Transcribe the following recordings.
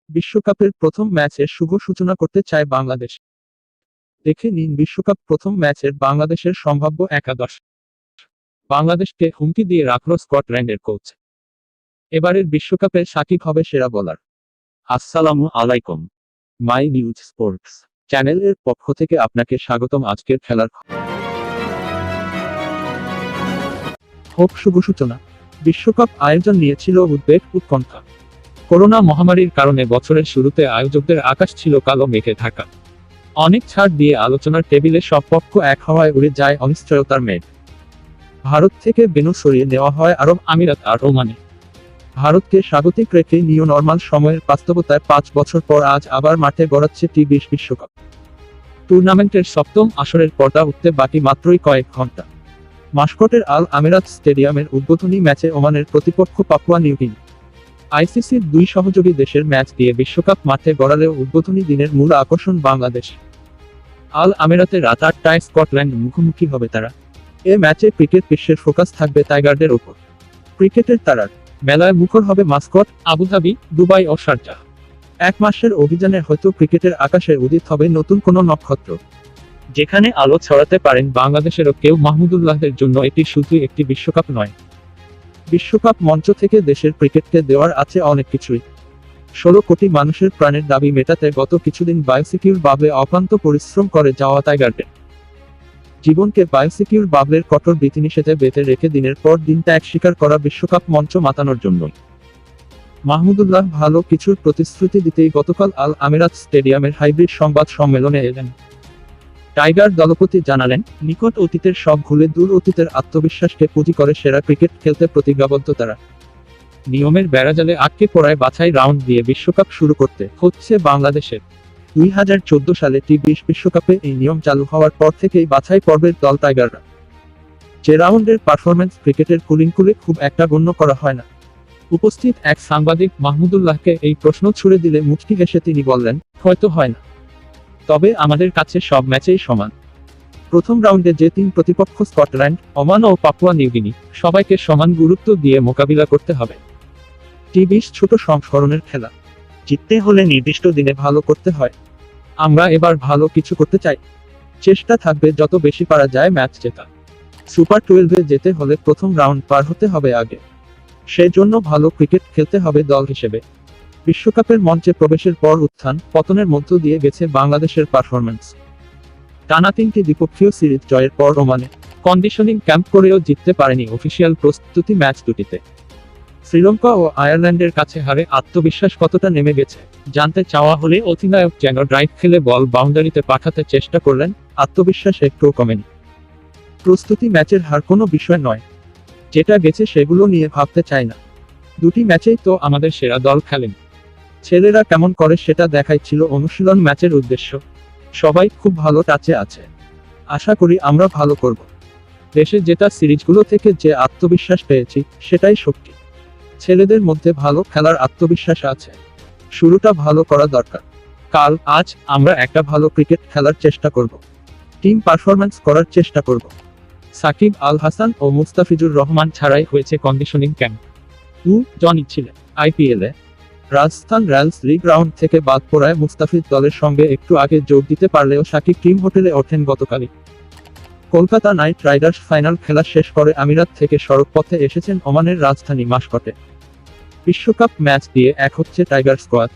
বিশ্বকাপের প্রথম ম্যাচের শুভ সূচনা করতে চায় বাংলাদেশ। দেখে নিন বিশ্বকাপ প্রথম ম্যাচের বাংলাদেশের সম্ভাব্য একাদশ। বাংলাদেশকে হুমকি দিয়ে রাখল স্কটল্যান্ডের কোচ। এবারের বিশ্বকাপে সাকিব হবে সেরা বোলার। আসসালামু আলাইকুম। মাই নিউজ স্পোর্টস চ্যানেলের পক্ষ থেকে আপনাকে স্বাগতম। আজকের খেলার হোক শুভ সূচনা। বিশ্বকাপ আয়োজন নিয়েছিল উদ্বেগ উৎকণ্ঠা। করোনা মহামারীর কারণে বছরের শুরুতে আয়োজকদের আকাশ ছিল কালো মেঘে ঢাকা। অনেক ছাড় দিয়ে আলোচনার টেবিলে সব পক্ষ এক হওয়ায় উড়ে যায় অনিশ্চয়তার মেঘ। ভারত থেকে বেনু সরিয়ে নেওয়া হয় আরব আমিরাত আর ওমানে। ভারতকে স্বাগতিক রেখে নিউ নর্মাল সময়ের বাস্তবতায় 5 বছর পর আজ আবার মাঠে গড়াচ্ছে টি20 বিশ্বকাপ। টুর্নামেন্টের সপ্তম আসরের পর্দা উঠতে বাকি মাত্রই কয়েক ঘন্টা। মাস্কটের আল আমিরাত স্টেডিয়ামের উদ্বোধনী ম্যাচে ওমানের প্রতিপক্ষ পাপুয়া নিউগিনি। আইসিসির দুই সহযোগী দেশের ম্যাচ দিয়ে বিশ্বকাপ মাঠে গড়ালেও উদ্বোধনী দিনের মূল আকর্ষণ বাংলাদেশ। আল আমিরাতে রাত 8টায় স্কটল্যান্ড মুখোমুখি হবে তারা। এ ম্যাচে ক্রিকেট বিশ্বের ফোকাস থাকবে টাইগারদের ওপর। ক্রিকেটের তারার মেলায় মুখর হবে মাস্কট, আবুধাবি, দুবাই ও শারজাহ। 1 মাসের অভিযানে হয়তো ক্রিকেটের আকাশে উদিত হবে নতুন কোনো নক্ষত্র, যেখানে আলো ছড়াতে পারেন বাংলাদেশেরও কেউ। মাহমুদুল্লাহদের জন্য এটি শুধুই একটি বিশ্বকাপ নয়, বিশ্বকাপ মঞ্চ থেকে দেশের ক্রিকেটকে দেওয়ার আছে অনেক কিছুই। 16 কোটি মানুষের প্রাণের দাবি মেটাতে গত কিছুদিন বায়োসিকিউর বাবলে অক্লান্ত পরিশ্রম করে যাওয়া টাইগারদের জীবনকে বায়োসিকিউর বাবলের কঠোর বিধিনিষেধে বেঁধে রেখে দিনের পর দিন ত্যাগ স্বীকার করা বিশ্বকাপ মঞ্চ মাতানোর জন্যই। মাহমুদুল্লাহ ভালো কিছুর প্রতিশ্রুতি দিতেই গতকাল আল আমিরাত স্টেডিয়ামের হাইব্রিড সংবাদ সম্মেলনে এলেন। টাইগার দলপতি জানালেন, নিকট অতীতের সব ভুলে দূর অতীতের আত্মবিশ্বাসকে পুঁজি করে সেরা ক্রিকেট খেলতে প্রতিজ্ঞাবদ্ধ তারা। নিয়মের বেড়াজালে আটকে পড়ায় বাছাই রাউন্ড দিয়ে বিশ্বকাপ শুরু করতে হচ্ছে বাংলাদেশের। 2014 সালে টি20 বিশ্বকাপে এই নিয়ম চালু হওয়ার পর থেকেই বাছাই পর্বের দল টাইগাররা। যে রাউন্ডের পারফরম্যান্স ক্রিকেটের কুলিংকুলে খুব একটা গণ্য করা হয় না। উপস্থিত এক সাংবাদিক মাহমুদুল্লাহকে এই প্রশ্ন ছুড়ে দিলে মুচকি হেসে তিনি বললেন, হয়তো হয় না, তবে আমাদের কাছে সব ম্যাচেই সমান। প্রথম রাউন্ডে যে 3 প্রতিপক্ষ স্কটল্যান্ড, ওমান ও পাপুয়া নিউগিনি, সবাইকে সমান গুরুত্ব দিয়ে মোকাবিলা করতে হবে। টি20 ছোট সংস্করণের খেলা, জিততে হলে নির্দিষ্ট দিনে ভালো করতে হয়। আমরা এবার ভালো কিছু করতে চাই। চেষ্টা থাকবে যত বেশি পারা যায় ম্যাচ জেতা। সুপার 12-এ যেতে হলে প্রথম রাউন্ড পার হতে হবে আগে। সেই জন্য ভালো ক্রিকেট খেলতে হবে দল হিসেবে। বিশ্বকাপের মঞ্চে প্রবেশের পর উত্থান পতনের মধ্য দিয়ে গেছে বাংলাদেশের পারফরম্যান্স। টানা 3টি দ্বিপক্ষীয় সিরিজ জয়ের পর ওমানে কন্ডিশনিং ক্যাম্প করেও জিততে পারেনি অফিসিয়াল প্রস্তুতি ম্যাচ দুটিতে। শ্রীলঙ্কা ও আয়ারল্যান্ডের কাছে হারে আত্মবিশ্বাস কতটা নেমে গেছে জানতে চাওয়া হলে অধিনায়ক যেন ড্রাইভ খেলে বল বাউন্ডারিতে পাঠাতে চেষ্টা করলেন, আত্মবিশ্বাস একটুও কমেনি। প্রস্তুতি ম্যাচের হার কোনো বিষয় নয়, যেটা গেছে সেগুলো নিয়ে ভাবতে চাই না। 2টি ম্যাচেই তো আমাদের সেরা দল খেলেন। ছেলেরা কেমন করে সেটা দেখাই ছিল অনুশীলন ম্যাচের উদ্দেশ্য। সবাই খুব ভালো টাচে আছে, আশা করি আমরা ভালো করব। দেশে জেতা সিরিজগুলো থেকে যে আত্মবিশ্বাস পেয়েছি সেটাই শক্তি। ছেলেদের মধ্যে ভালো খেলার আত্মবিশ্বাস আছে, শুরুটা ভালো করা দরকার। কাল আজ আমরা একটা ভালো ক্রিকেট খেলার চেষ্টা করব, টিম পারফরম্যান্স করার চেষ্টা করব। সাকিব আল হাসান ও মুস্তাফিজুর রহমান ছাড়াই হয়েছে কন্ডিশনিং ক্যাম্প। জনই ছিলেন আইপিএলে। রাজস্থান রয়্যালস লিগ রাউন্ড থেকে বাদ পড়ায় মুস্তাফিজ দলের সঙ্গে একটু আগে যোগ দিতে পারলেও সাকিব টিম হোটেলে ওঠেন গতকালই। কলকাতা নাইট রাইডার্স ফাইনাল খেলা শেষ করে আমিরাত থেকে সড়ক পথে এসেছেন ওমানের রাজধানী মাস্কটে। বিশ্বকাপ ম্যাচ দিয়ে এক হচ্ছে টাইগার স্কোয়াড।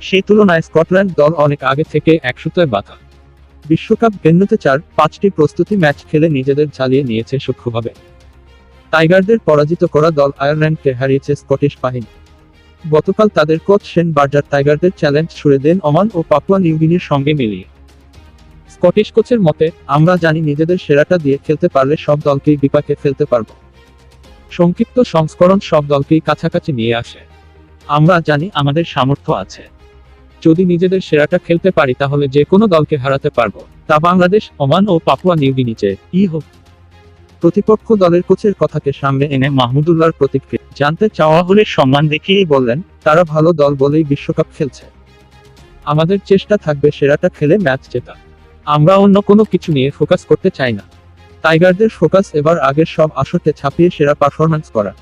সেই তুলনায় স্কটল্যান্ড দল অনেক আগে থেকে এক সুতোয় বাঁধা। বিশ্বকাপ ভেন্যুতে 4-5টি প্রস্তুতি ম্যাচ খেলে নিজেদের ঝালিয়ে নিয়েছে সূক্ষ্মভাবে। টাইগারদের পরাজিত করা দল আয়ারল্যান্ডকে হারিয়েছে স্কটিশ বাহিনী। গতকাল তাদের কোচ শেন বার্জার টাইগারদের চ্যালেঞ্জ ছুড়ে দেন ওমান ও পাপুয়া নিউগিনির সঙ্গে মিলিয়ে। স্কটিশ কোচের মতে, আমরা জানি নিজেদের সেরাটা দিয়ে খেলতে পারলে সব দলকেই বিপাকে ফেলতে পারব। সংক্ষিপ্ত সংস্করণ সব দলকেই কাছাকাছি নিয়ে আসে। আমরা জানি আমাদের সামর্থ্য আছে। যদি নিজেদের সেরাটা খেলতে পারি তাহলে যে কোনো দলকে হারাতে পারব, তা বাংলাদেশ, ওমান ও পাপুয়া নিউগিনি চেয়ে হোক। প্রতিপক্ষ দলের কোচের কথাকে সামনে এনে মাহমুদুল্লাহর প্রতিক্রিয়া জানতে চাওয়া হলে সম্মান দেখিয়েই বললেন, তারা ভালো দল বলেই বিশ্বকাপ খেলছে। আমাদের চেষ্টা থাকবে সেরাটা খেলে ম্যাচ জেতা। আমরা অন্য কোনো কিছু নিয়ে ফোকাস করতে চাই না। টাইগারদের ফোকাস এবার আগের সব আসরকে ছাপিয়ে সেরা পারফরম্যান্স করা।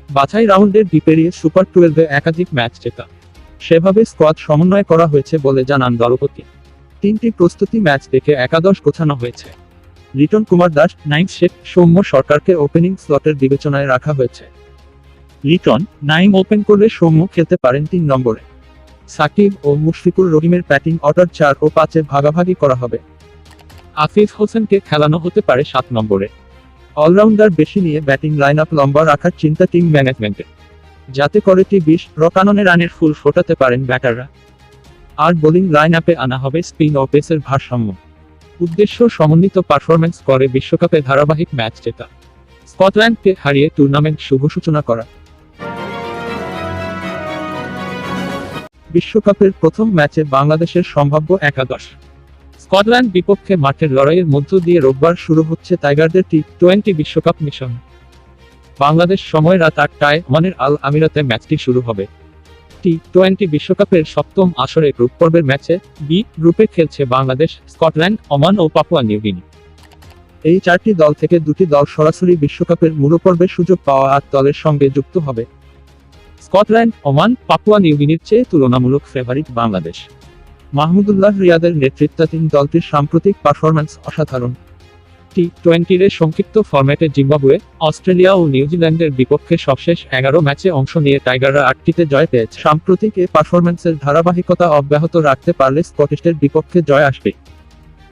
বাছাই রাউন্ডের পেরিয়ে সুপার 12-এ একাধিক ম্যাচ জেতা। সেভাবে স্কোয়াড সমন্বয় করা হয়েছে বলে জানান দলপতি। 3টি প্রস্তুতি ম্যাচ দেখে একাদশ গোছানো হয়েছে। লিটন কুমার দাস, নাইম শেখ, সৌম্য সরকারকে ওপেনিং স্লটের বিবেচনায় রাখা হয়েছে। লিটন, নাইম ওপেন করলে সৌম্য খেলতে পারেন 3 নম্বরে। সাকিব ও মুশফিকুর রহিমের ব্যাটিং অর্ডার 4 ও 5-এ ভাগাভাগি করা হবে। আফিফ হোসেনকে খেলানো হতে পারে 7 নম্বরে। অলরাউন্ডার বেশি নিয়ে ব্যাটিং লাইনআপ লম্বা রাখার চিন্তা টিম ম্যানেজমেন্টের, যাতে করে টি20 রকাননে রানের ফুল ফোটাতে পারেন ব্যাটাররা। আর বোলিং লাইনআপে আনা হবে স্পিন ও পেসের ভারসাম্য। উদ্দেশ্য সমন্বিত পারফরম্যান্স করে বিশ্বকাপে ধারাবাহিক ম্যাচ জেতা, স্কটল্যান্ডকে হারিয়ে টুর্নামেন্ট শুভ সূচনা করা। বিশ্বকাপের প্রথম ম্যাচে বাংলাদেশের সম্ভাব্য একাদশ। স্কটল্যান্ড বিপক্ষে মাঠের লড়াইয়ের মধ্য দিয়ে রোববার শুরু হচ্ছে টাইগারদের টি20 বিশ্বকাপ মিশন। বাংলাদেশ সময় রাত 8টায় ওমানের আল আমিরাতে ম্যাচটি শুরু হবে। টি20 বিশ্বকাপের সপ্তম আসরে গ্রুপ পর্বের ম্যাচে বি গ্রুপে খেলছে বাংলাদেশ, স্কটল্যান্ড, ওমান ও পাপুয়া নিউগিনি। এই 4টি দল থেকে 2টি দল সরাসরি বিশ্বকাপের মূল পর্বে সুযোগ পাওয়া 8 দলের সঙ্গে যুক্ত হবে। স্কটল্যান্ড, ওমান, পাপুয়া নিউগিনির চেয়ে তুলনামূলক ফেভারিট বাংলাদেশ। মাহমুদুল্লাহ রিয়াদের নেতৃত্বাধীন দলটির সাম্প্রতিক পারফরম্যান্স অসাধারণ। টি20 সংক্ষিপ্ত ফরম্যাটে জিম্বাবুয়ে, অস্ট্রেলিয়া ও নিউজিল্যান্ডের বিপক্ষে সবশেষ 11 ম্যাচে অংশ নিয়ে টাইগাররা 8টিতে জয় পেয়েছে। সাম্প্রতিক এ পারফরম্যান্সের ধারাবাহিকতা অব্যাহত রাখতে পারলে স্কটিশদের বিপক্ষে জয় আসবে।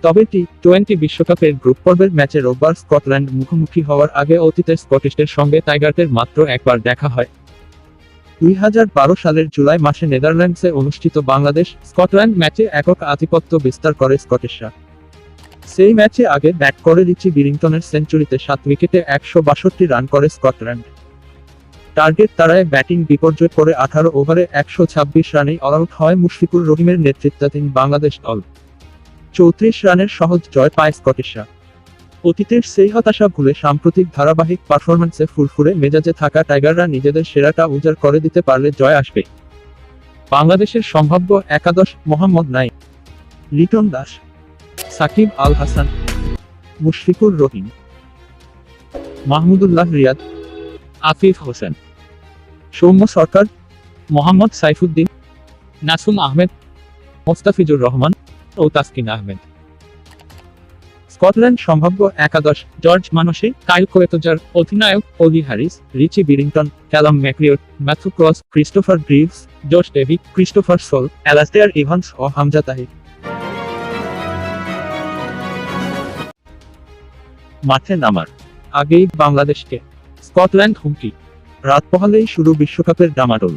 তবে টি20 বিশ্বকাপের গ্রুপ পর্বের ম্যাচে রোববার স্কটল্যান্ড মুখোমুখি হওয়ার আগে অতীতের স্কটিশদের সঙ্গে টাইগারদের মাত্র একবার দেখা হয়। 2012 সালের জুলাই মাসে নেদারল্যান্ডসে অনুষ্ঠিত বাংলাদেশ স্কটল্যান্ড ম্যাচে একক আধিপত্য বিস্তার করে স্কটিশরা। সেই ম্যাচে আগে ব্যাট করে রিচি বিরিংটনের সেঞ্চুরিতে 7 উইকেটে 162 রান করে স্কটল্যান্ড। টার্গেট তাড়ায় ব্যাটিং বিপর্যয় করে 18 ওভারে 126 রানেই অলআউট হয় মুশফিকুর রহিমের নেতৃত্বাধীন বাংলাদেশ দল। 34 রানের সহজ জয় পায় স্কটিশরা। অতীতের সেই হতাশা ভুলে সাম্প্রতিক ধারাবাহিক পারফরম্যান্সে ফুরফুরে মেজাজে থাকা টাইগাররা নিজেদের সেরাটা উজাড় করে দিতে পারলে জয় আসবে। বাংলাদেশের সম্ভাব্য একাদশ: মোহাম্মদ নাইম, লিটন দাস, সাকিব আল হাসান, মুশফিকুর রহিম, মাহমুদুল্লাহ রিয়াদ, আফিফ হোসেন, সৌম্য সরকার, মোহাম্মদ সাইফুদ্দিন, নাসুম আহমেদ, মোস্তাফিজুর রহমান ও তাসকিন আহমেদ। স্কটল্যান্ড সম্ভাব্য একাদশ: জর্জ মানসে, কাইল কোয়েতোজার, অধিনায়ক Ollie Harris, Richie Berrington, Calum MacLeod, Matthew Cross, Christopher Greaves, Josh Davey, Christopher Sole, Alasdair Evans ও হামজা তাহির। মাঠে নামার আগেই বাংলাদেশকে স্কটল্যান্ড হুমকি। রাত পোহালেই শুরু বিশ্বকাপের ডামাডোল।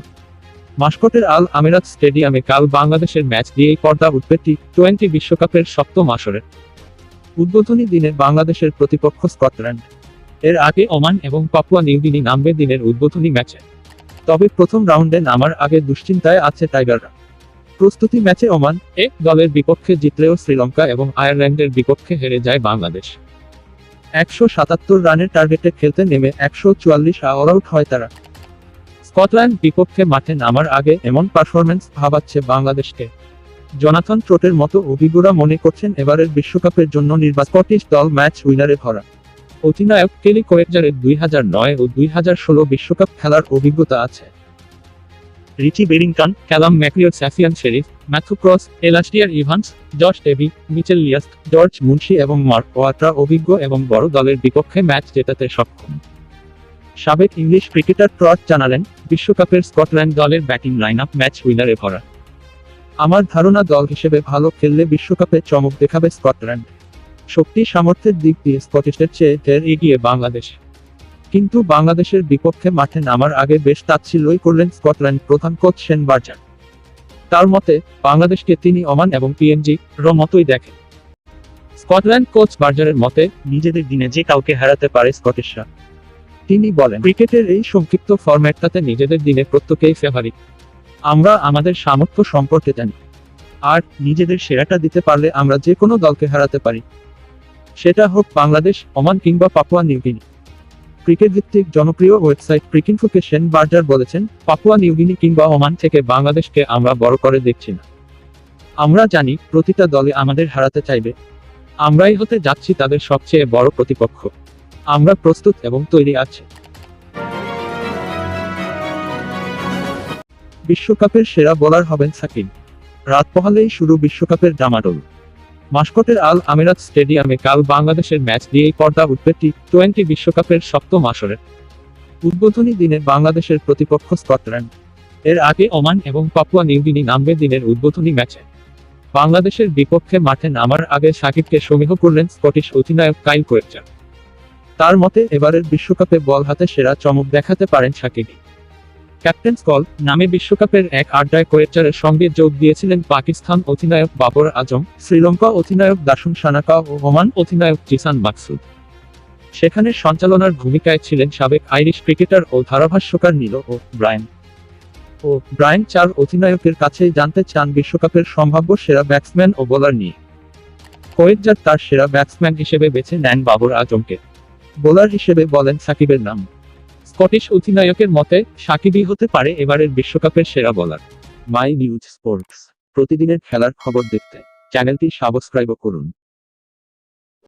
মাস্কটের আল আমিরাত স্টেডিয়ামে কাল বাংলাদেশের ম্যাচ দিয়েই পর্দা উঠবে টি20 বিশ্বকাপের সপ্তম আসরের। উদ্বোধনী দিনে বাংলাদেশের প্রতিপক্ষ স্কটল্যান্ড। এর আগে ওমান এবং পাপুয়া নিউগিনি নামবে দিনের উদ্বোধনী ম্যাচে। তবে প্রথম রাউন্ডে নামার আগে দুশ্চিন্তায় আছে টাইগাররা। প্রস্তুতি ম্যাচে ওমান দলের বিপক্ষে জিতলেও শ্রীলঙ্কা এবং আয়ারল্যান্ডের বিপক্ষে হেরে যায় বাংলাদেশ। 177 রানের টার্গেটে খেলতে নেমে 144 অলআউট হয় তারা। স্কটল্যান্ড বিপক্ষে মাঠে নামার আগে এমন পারফরম্যান্স ভাবাচ্ছে বাংলাদেশকে। জোনাথন ট্রটের মতো অভিজ্ঞরা মনে করছেন এবারের বিশ্বকাপের জন্য স্কটিশ দল ম্যাচ উইনারে ভরা। অধিনায়ক কেলি কোয়েটজারের 2009 ও 2016 বিশ্বকাপ খেলার অভিজ্ঞতা আছে। Richie Berrington, Calum MacLeod, Safyaan Sharif, Matthew Cross, Alasdair Evans, Josh Davey, Mitchell Leask, George Munsey এবং মার্ক ওয়াটরা অভিজ্ঞ এবং বড় দলের বিপক্ষে ম্যাচ জেতাতে সক্ষম। সাবেক ইংলিশ ক্রিকেটার ট্রট জানালেন, বিশ্বকাপের স্কটল্যান্ড দলের ব্যাটিং লাইনআপ ম্যাচ উইনারে ভরা। আমার ধারণা দল হিসেবে ভালো খেললে বিশ্বকাপে চমক দেখাবে স্কটল্যান্ড। শক্তি সামর্থ্যের দিক দিয়ে স্কটিশদের চেয়ে ঢের এগিয়ে বাংলাদেশ। কিন্তু বাংলাদেশের বিপক্ষে মাঠে নামার আগে বেশ তাচ্ছিল্যই করলেন স্কটল্যান্ড প্রধান কোচ শেন বার্জার। তার মতে বাংলাদেশকে তিনি ওমান এবং পিএনজি র মতোই দেখেন। স্কটল্যান্ড কোচ বার্জারের মতে নিজেদের দিনে যে কাউকে হারাতে পারে স্কটিশরা। তিনি বলেন, ক্রিকেটের এই সংক্ষিপ্ত ফরম্যাটটাতে নিজেদের দিনে প্রত্যেকেই ফেভারিট। আমরা আমাদের সামর্থ্য সম্পর্কে জানি, আর নিজেদের সেরাটা দিতে পারলে আমরা যে কোনো দলকে হারাতে পারি, সেটা হোক বাংলাদেশ, ওমান কিংবা পাপুয়া নিউগিনি। ক্রিকেট ভিত্তিক জনপ্রিয় ওয়েবসাইট ক্রিকইনফোকে শেন বার্জার বলেছেন, পাপুয়া নিউগিনি কিংবা ওমান থেকে বাংলাদেশকে আমরা বড় করে দেখছি না। আমরা জানি প্রতিটা দলে আমাদের হারাতে চাইবে। আমরাই হতে যাচ্ছি তাদের সবচেয়ে বড় প্রতিপক্ষ। আমরা প্রস্তুত এবং তৈরি আছি। বিশ্বকাপের সেরা বোলার হবেন সাকিব। রাত পোহালেই শুরু বিশ্বকাপের ডামাডোল। মাস্কটের আল আমিরাত স্টেডিয়ামে কাল বাংলাদেশের ম্যাচ দিয়েই পর্দা উঠবে টি-20 বিশ্বকাপের সপ্তম আসরের। উদ্বোধনী দিনে বাংলাদেশের প্রতিপক্ষ স্কটল্যান্ড। এর আগে ওমান এবং পাপুয়া নিউগিনি নামবে দিনের উদ্বোধনী ম্যাচে। বাংলাদেশের বিপক্ষে মাঠে নামার আগে সাকিবকে সমীহ করলেন স্কটিশ অধিনায়ক কাইল কোয়েটজার। তার মতে এবারের বিশ্বকাপে বল হাতে সেরা চমক দেখাতে পারেন সাকিবই। ক্যাপ্টেন্স কল নামে বিশ্বকাপের এক আড্ডায় কোয়েটজারের সঙ্গে যোগ দিয়েছিলেন পাকিস্তান অধিনায়ক বাবর আজম, শ্রীলঙ্কা অধিনায়ক দাসুন সানাকা ও ওমান অধিনায়ক জিসান মাকসুদ। সেখানে সঞ্চালনার ভূমিকায় ছিলেন সাবেক আইরিশ ক্রিকেটার ও ধারাভাষ্যকার নীল ও ব্রায়ান চার অধিনায়কের কাছেই জানতে চান বিশ্বকাপের সম্ভাব্য সেরা ব্যাটসম্যান ও বোলার নিয়ে। কোয়েটজার তার সেরা ব্যাটসম্যান হিসেবে বেছে নেন বাবর আজমকে। বোলার হিসেবে বলেন সাকিবের নাম। স্কটিশ অধিনায়কের মতে সাকিবই হতে পারে এবারের বিশ্বকাপের সেরা বোলার। মাই নিউজ স্পোর্টস, প্রতিদিনের খেলার খবর দেখতে চ্যানেলটি সাবস্ক্রাইব করুন।